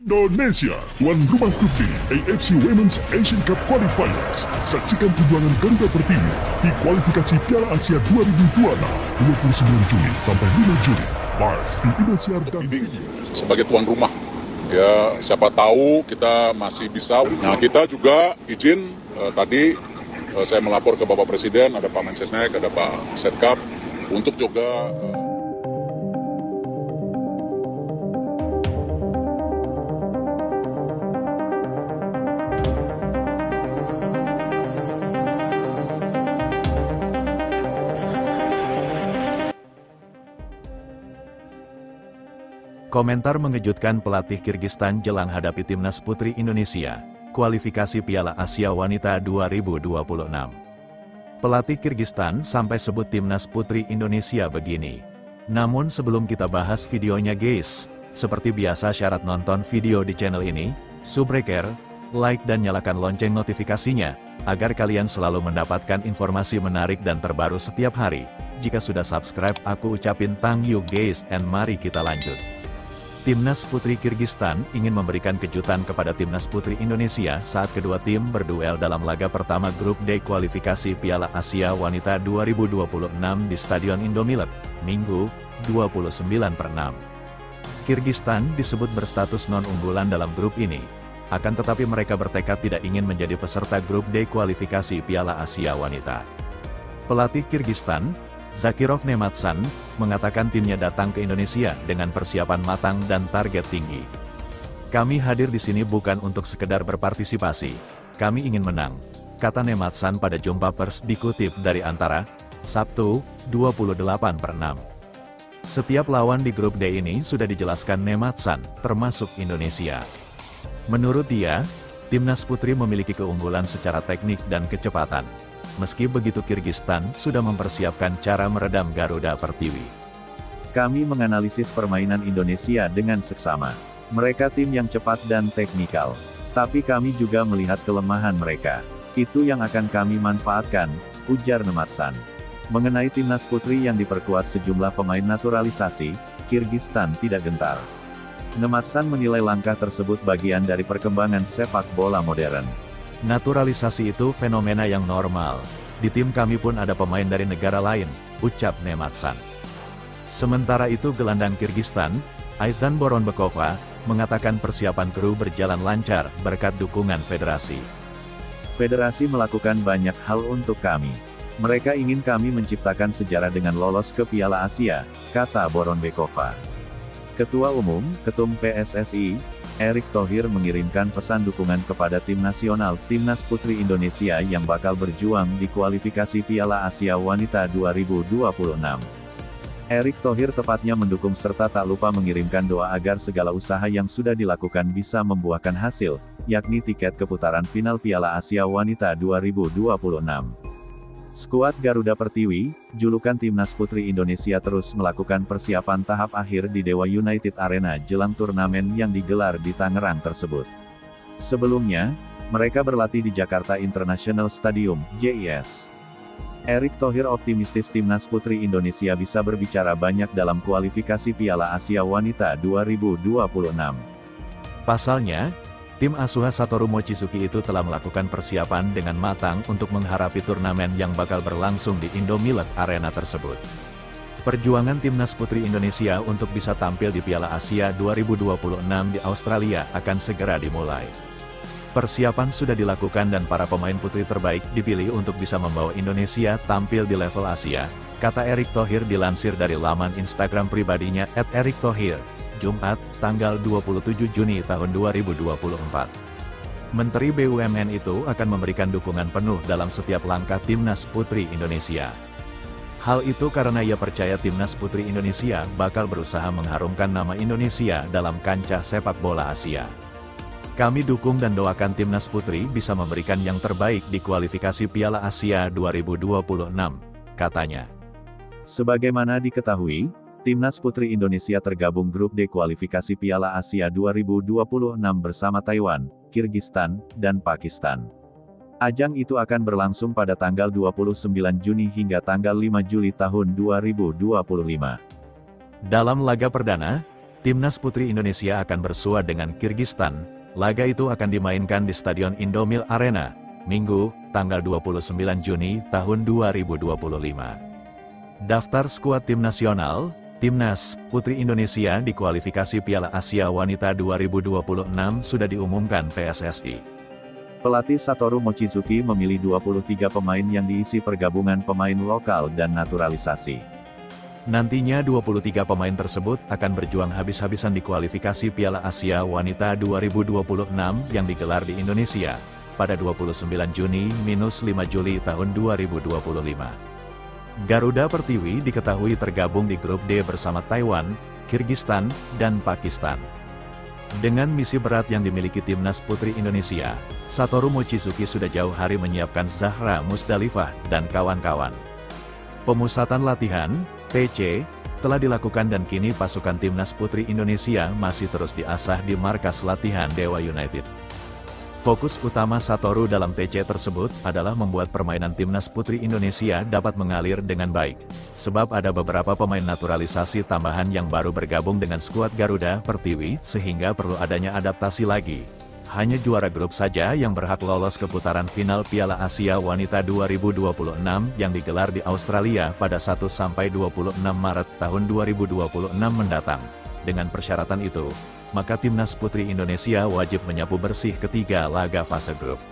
Indonesia, tuan rumah grup D AFC Women's Asian Cup Qualifiers. Saksikan perjuangan Garuda Pertiwi di kualifikasi Piala Asia 2026, 29 Juni sampai 5 Juli. Live di Indosiar dan sebagai tuan rumah, ya siapa tahu kita masih bisa. Nah kita juga izin tadi saya melapor ke Bapak Presiden, ada Pak Mensesnek, ada Pak Setkap untuk juga Komentar mengejutkan pelatih Kirgistan jelang hadapi timnas putri Indonesia, kualifikasi Piala Asia Wanita 2026. Pelatih Kirgistan sampai sebut timnas putri Indonesia begini. Namun sebelum kita bahas videonya guys, seperti biasa syarat nonton video di channel ini, subscribe, like dan nyalakan lonceng notifikasinya, agar kalian selalu mendapatkan informasi menarik dan terbaru setiap hari. Jika sudah subscribe aku ucapin thank you guys and mari kita lanjut. Timnas Putri Kirgistan ingin memberikan kejutan kepada Timnas Putri Indonesia saat kedua tim berduel dalam laga pertama grup D kualifikasi Piala Asia Wanita 2026 di Stadion Indomilet, Minggu, 29/6. Kirgistan disebut berstatus non-unggulan dalam grup ini, akan tetapi mereka bertekad tidak ingin menjadi peserta grup D kualifikasi Piala Asia Wanita. Pelatih Kirgistan, Zakirov Nematsan, mengatakan timnya datang ke Indonesia dengan persiapan matang dan target tinggi. Kami hadir di sini bukan untuk sekedar berpartisipasi, kami ingin menang, kata Nematsan pada jumpa pers dikutip dari Antara, Sabtu, 28/6. Setiap lawan di grup D ini sudah dijelaskan Nematsan, termasuk Indonesia. Menurut dia, timnas putri memiliki keunggulan secara teknik dan kecepatan. Meski begitu Kirgistan sudah mempersiapkan cara meredam Garuda Pertiwi. Kami menganalisis permainan Indonesia dengan seksama. Mereka tim yang cepat dan teknikal. Tapi kami juga melihat kelemahan mereka. Itu yang akan kami manfaatkan, ujar Nematsan. Mengenai timnas putri yang diperkuat sejumlah pemain naturalisasi, Kirgistan tidak gentar. Nematsan menilai langkah tersebut bagian dari perkembangan sepak bola modern. Naturalisasi itu fenomena yang normal. Di tim kami pun ada pemain dari negara lain, ucap Nematsan. Sementara itu gelandang Kirgistan, Aizan Boronbekova, mengatakan persiapan kru berjalan lancar berkat dukungan federasi. Federasi melakukan banyak hal untuk kami. Mereka ingin kami menciptakan sejarah dengan lolos ke Piala Asia, kata Boronbekova. Ketua Umum, Ketum PSSI, Erick Thohir mengirimkan pesan dukungan kepada tim nasional Timnas Putri Indonesia yang bakal berjuang di kualifikasi Piala Asia Wanita 2026. Erick Thohir tepatnya mendukung serta tak lupa mengirimkan doa agar segala usaha yang sudah dilakukan bisa membuahkan hasil, yakni tiket ke putaran final Piala Asia Wanita 2026. Skuad Garuda Pertiwi, julukan Timnas Putri Indonesia terus melakukan persiapan tahap akhir di Dewa United Arena jelang turnamen yang digelar di Tangerang tersebut. Sebelumnya, mereka berlatih di Jakarta International Stadium, JIS. Erick Thohir optimistis Timnas Putri Indonesia bisa berbicara banyak dalam kualifikasi Piala Asia Wanita 2026. Pasalnya, tim asuhan Satoru Mochizuki itu telah melakukan persiapan dengan matang untuk menghadapi turnamen yang bakal berlangsung di Indomilet Arena tersebut. Perjuangan timnas putri Indonesia untuk bisa tampil di Piala Asia 2026 di Australia akan segera dimulai. Persiapan sudah dilakukan dan para pemain putri terbaik dipilih untuk bisa membawa Indonesia tampil di level Asia, kata Erick Thohir dilansir dari laman Instagram pribadinya @erikthohir. Jumat, tanggal 27 Juni tahun 2024. Menteri BUMN itu akan memberikan dukungan penuh dalam setiap langkah Timnas Putri Indonesia. Hal itu karena ia percaya Timnas Putri Indonesia bakal berusaha mengharumkan nama Indonesia dalam kancah sepak bola Asia. Kami dukung dan doakan Timnas Putri bisa memberikan yang terbaik di kualifikasi Piala Asia 2026, katanya. Sebagaimana diketahui, Timnas Putri Indonesia tergabung grup D kualifikasi Piala Asia 2026 bersama Taiwan, Kirgistan, dan Pakistan. Ajang itu akan berlangsung pada tanggal 29 Juni hingga tanggal 5 Juli tahun 2025. Dalam laga perdana, Timnas Putri Indonesia akan bersua dengan Kirgistan. Laga itu akan dimainkan di Stadion Indomil Arena, Minggu, tanggal 29 Juni tahun 2025. Daftar skuad tim nasional, Timnas Putri Indonesia di kualifikasi Piala Asia Wanita 2026 sudah diumumkan PSSI. Pelatih Satoru Mochizuki memilih 23 pemain yang diisi pergabungan pemain lokal dan naturalisasi. Nantinya 23 pemain tersebut akan berjuang habis-habisan di kualifikasi Piala Asia Wanita 2026 yang digelar di Indonesia pada 29 Juni - 5 Juli tahun 2025. Garuda Pertiwi diketahui tergabung di grup D bersama Taiwan, Kirgistan, dan Pakistan. Dengan misi berat yang dimiliki Timnas Putri Indonesia, Satoru Mochizuki sudah jauh hari menyiapkan Zahra Musdalifah dan kawan-kawan. Pemusatan latihan, PC, telah dilakukan dan kini pasukan Timnas Putri Indonesia masih terus diasah di markas latihan Dewa United. Fokus utama Satoru dalam TC tersebut adalah membuat permainan Timnas Putri Indonesia dapat mengalir dengan baik, sebab ada beberapa pemain naturalisasi tambahan yang baru bergabung dengan skuad Garuda Pertiwi sehingga perlu adanya adaptasi lagi. Hanya juara grup saja yang berhak lolos ke putaran final Piala Asia Wanita 2026 yang digelar di Australia pada 1-26 Maret tahun 2026 mendatang. Dengan persyaratan itu, maka Timnas Putri Indonesia wajib menyapu bersih ketiga laga fase grup.